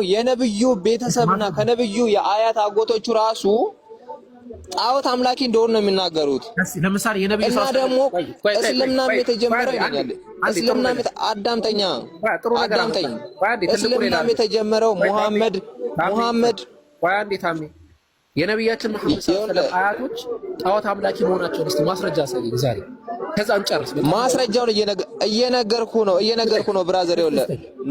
የነብዩ ቤተሰብና ከነብዩ የአያት አጎቶቹ ራሱ ጣዖት አምላኪ እንደሆነ ነው የሚናገሩት። ለምሳሌ የነብዩ እና ደግሞ እስልምና የተጀመረው ይላል። እስልምና አዳምጠኝ እስልምና የተጀመረው ሙሐመድ ታሚ የነብያችን መሐመድ ሰለላሁ ዐለይሂ ወሰለም አያቶች ጣዖት አምላኪ መሆናቸውን እስቲ ማስረጃ አሳየኝ ዛሬ። ከዛ እንጨርስ። ማስረጃውን እየነገርኩ ነው ብራዘር። ይኸውልህ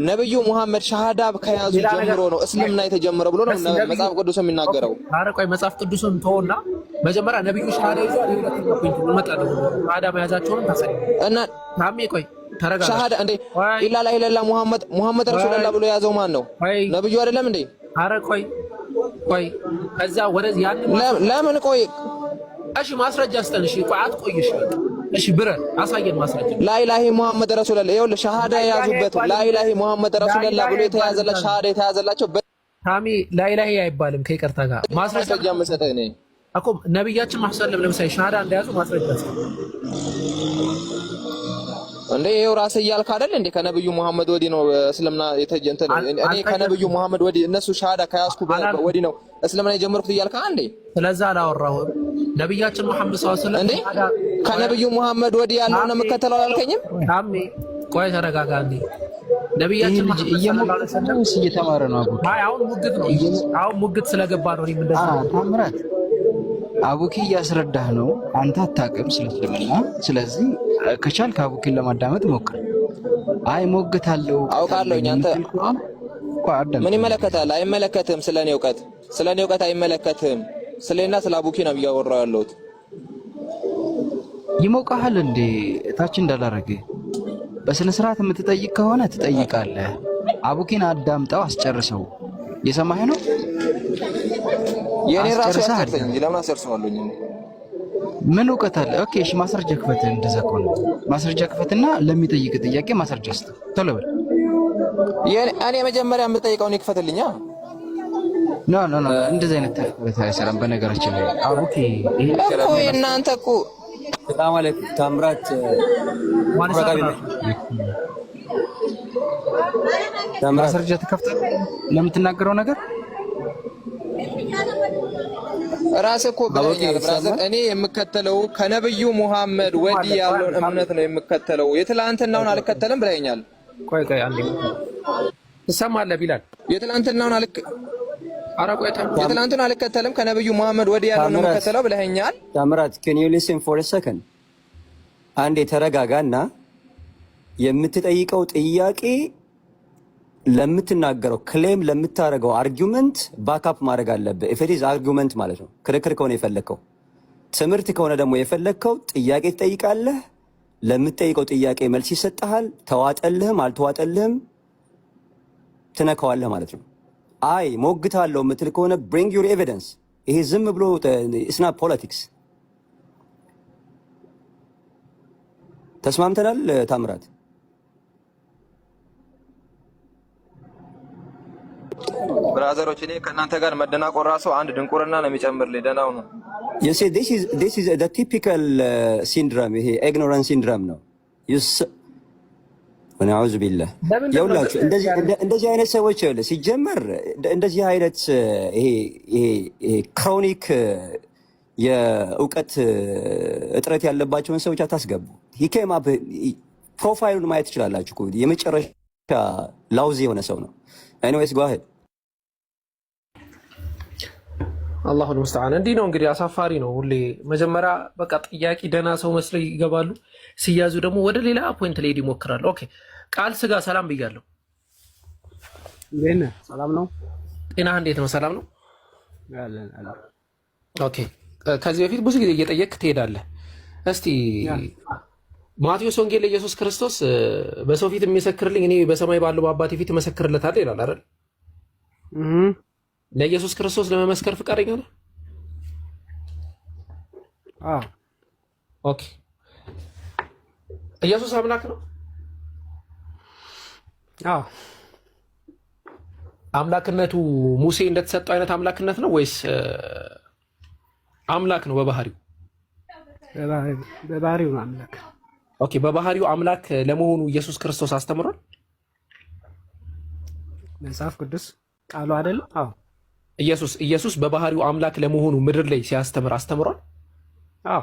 ነብዩ ሙሐመድ ሻሃዳ ከያዙ ጀምሮ ነው እስልምና የተጀመረው ብሎ ነው መጽሐፍ ቅዱስ የሚናገረው። ኧረ ቆይ መጽሐፍ ቅዱስን ተውና መጀመሪያ ነብዩ ሻሃዳ ይዟል። ሁለተኛው ፖይንት እንመጣለን። ሻሃዳ መያዛቸውን ታሳይ እና ታሜ ቆይ ተረጋጋ። ሻሃዳ እንዴ ኢላ ኢላላ ሙሐመድ ረሱላህ ብሎ የያዘው ማን ነው? ነብዩ አይደለም እንዴ? ኧረ ቆይ ከዛ ወደዚህ ያን ለምን ቆይ? እሺ ማስረጃ አስጠን። እሺ ቆይ አትቆይሽ። እሺ ብረን አሳየን ማስረጃ። ላኢላሂ ሙሐመድ ረሱላህ ይኸውልህ ሻሃዳ የያዙበት ላኢላሂ ሙሐመድ ረሱላህ ብሎ የተያዘለት ሻሃዳ የተያዘላቸው ታሚ ላኢላሂ አይባልም። ከይቅርታ ጋር ማስረጃ መሰጠኝ ነኝ እኮ ነብያችን ማሰለም ለምሳሌ ሻሃዳ እንደያዙ ማስረጃ አስጠን እንዴ። ይኸው ራስህ እያልክ አይደል እንዴ? ከነብዩ መሐመድ ወዲህ ነው እስልምና የተጀንተ ነው። እኔ ከነብዩ መሐመድ ወዲህ እነሱ ሻሃዳ ከያዝኩ ወዲህ ነው እስልምና የጀመርኩት እያልክ አንዴ። ስለዛ አላወራሁም። ነብያችን መሐመድ ሰለላሁ ዐለይሂ ወሰለም እንዴ ከነብዩ መሐመድ ወዲህ ያለው ነው የምከተለው አላልከኝም? ታሜ ቆይ ተረጋጋ እንዴ። ነብያችን መሐመድ ሰለላሁ ዐለይሂ ወሰለም እየተማረ ነው። አሁን ሙግት ስለገባ ነው እንደዛ ታምራት አቡኪ እያስረዳህ ነው። አንተ አታውቅም ስለ እስልምና። ስለዚህ ከቻልክ አቡኪን ለማዳመጥ ሞክር። አይ ሞግታለሁ አውቃለሁኝ። አንተ ምን ይመለከታል? አይመለከትም። ስለኔ እውቀት አይመለከትም። ስለኔና ስለ አቡኪ ነው እያወራሁ ያለሁት። ይሞቃሃል እንዴ? እታች እንዳላረገ በስነ ስርዓት የምትጠይቅ ከሆነ ትጠይቃለህ። አቡኪን አዳምጠው አስጨርሰው። የሰማኸኝ ነው? የኔ ራሱ ያሰርተኝ እንጂ ለምን አሰርሰዋለሁኝ? ምን እውቀት አለ? ኦኬ እሺ ማስረጃ ክፈት። እንደዛ ከሆነ ማስረጃ ክፈትና ለሚጠይቅ ጥያቄ ማስረጃ ስጥ። ቶሎ በል። እኔ መጀመሪያ የምጠይቀውን ይክፈትልኛ። ኖ እንደዚህ አይነት ተፈተ አይሰራም። በነገራችን ላይ አቡኪ ይሄ እኮ እናንተ እኮ ሰላም አለይኩም ታምራት ማስረጃ ተከፍተህ ለምትናገረው ነገር ራስ እኮ ብለኛል ብራዘር። እኔ የምከተለው ከነብዩ ሙሐመድ ወዲህ ያለውን እምነት ነው የምከተለው። የትላንትናውን አልከተልም ብለኛል። ቆይ አንዴ ትሰማለህ ቢላል? የትላንትናውን አልከተልም ከነብዩ ሙሐመድ ወዲህ ያለውን ነው የምከተለው ብለኛል። ታምራት can you listen for a second? አንዴ ተረጋጋና የምትጠይቀው ጥያቄ ለምትናገረው ክሌም ለምታረገው አርጊውመንት ባክአፕ ማድረግ አለብህ። ኢፍ ኢት ኢዝ አርጊውመንት ማለት ነው። ክርክር ከሆነ የፈለግከው፣ ትምህርት ከሆነ ደግሞ የፈለግከው ጥያቄ ትጠይቃለህ። ለምትጠይቀው ጥያቄ መልስ ይሰጥሃል። ተዋጠልህም አልተዋጠልህም ትነካዋለህ ማለት ነው። አይ ሞግታለሁ የምትል ከሆነ ብሪንግ ዩር ኤቪደንስ። ይሄ ዝም ብሎ ኢትስ ናት ፖለቲክስ። ተስማምተናል ታምራት? ብራዘሮች እኔ ከእናንተ ጋር መደናቆር ራሱ አንድ ድንቁርና ነው የሚጨምርልኝ። ደህናው ነው። you see this is the typical syndrome። ይሄ ignorance syndrome ነው። ወነአውዝ ቢላህ ይኸውላችሁ እንደዚህ አይነት ሰዎች ይኸውልህ ሲጀመር እንደዚህ አይነት ይሄ ክሮኒክ የእውቀት እጥረት ያለባቸውን ሰዎች አታስገቡ። ሂኬማ ፕሮፋይሉን ማየት ትችላላችሁ እኮ የመጨረሻ ላውዚ የሆነ ሰው ነው። ኤኒዌይስ ጎ አሄድ። አላሁል ሙስተዓን። እንዲህ ነው እንግዲህ፣ አሳፋሪ ነው። ሁሌ መጀመሪያ በቃ ጥያቄ ደህና ሰው መስለው ይገባሉ፣ ሲያዙ ደግሞ ወደ ሌላ ፖይንት ላይ ይሞክራሉ። ኦኬ ቃል ስጋ ሰላም ብያለሁ። እንዴት ነህ? ሰላም ነው? ጤናህ እንዴት ነው? ሰላም ነው? ኦኬ ከዚህ በፊት ብዙ ጊዜ እየጠየቅህ ትሄዳለህ። እስቲ ማቴዎስ ወንጌል ኢየሱስ ክርስቶስ በሰው ፊት የሚመሰክርልኝ እኔ በሰማይ ባለው በአባቴ ፊት እመሰክርለታለሁ ይላል አይደል? ለኢየሱስ ክርስቶስ ለመመስከር ፍቃደኛ ነህ? ኦኬ ኢየሱስ አምላክ ነው? አምላክነቱ ሙሴ እንደተሰጠው አይነት አምላክነት ነው ወይስ አምላክ ነው በባህሪው? በባህሪው ነው አምላክ። ኦኬ በባህሪው አምላክ ለመሆኑ ኢየሱስ ክርስቶስ አስተምሯል? መጽሐፍ ቅዱስ ቃሉ አይደለም? አዎ ኢየሱስ በባህሪው አምላክ ለመሆኑ ምድር ላይ ሲያስተምር አስተምሯል? አዎ።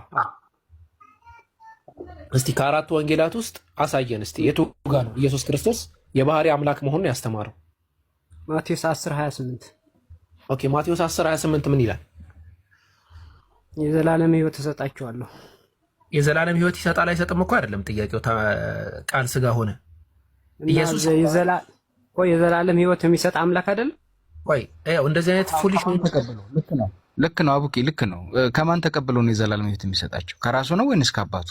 እስቲ ከአራቱ ወንጌላት ውስጥ አሳየን እስቲ የቱ ጋር ነው ኢየሱስ ክርስቶስ የባህሪ አምላክ መሆኑን ያስተማረው? ማቴዎስ 10:28። ኦኬ ማቴዎስ 10:28 ምን ይላል? የዘላለም ሕይወት እሰጣቸዋለሁ። የዘላለም ሕይወት ይሰጣል አይሰጥም እኮ አይደለም ጥያቄው። ቃል ስጋ ሆነ ኢየሱስ የዘላለም ሕይወት የሚሰጥ አምላክ አይደለም? ቆይ እንደዚህ አይነት ፉሊሽ ነው ተቀበለው። ልክ ነው አቡኪ፣ ልክ ነው። ከማን ተቀብሎ ነው የዘላለም ሕይወት የሚሰጣቸው? ከራሱ ነው ወይንስ ከአባቱ?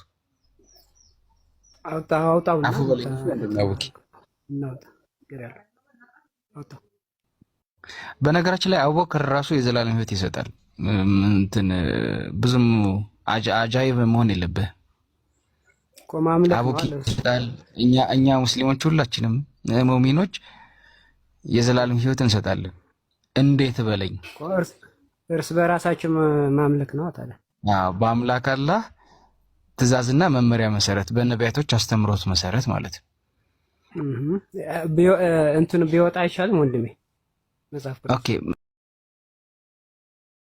አውጣው አፉ በለኝ አቡኪ። በነገራችን ላይ አቡበክር ራሱ የዘላለም ሕይወት ይሰጣል። እንትን ብዙም አጃይብ መሆን የለብህ አቡኪ። እኛ ሙስሊሞች ሁላችንም ሙእሚኖች የዘላለም ሕይወት እንሰጣለን። እንዴት በለኝ። እርስ በራሳችን ማምለክ ነው ታዲያ። በአምላክ አላህ ትእዛዝና መመሪያ መሰረት በነቢያቶች አስተምሮት መሰረት ማለት ነው። እንትን ቢወጣ አይሻልም ወንድሜ? መጽሐፍ ኦኬ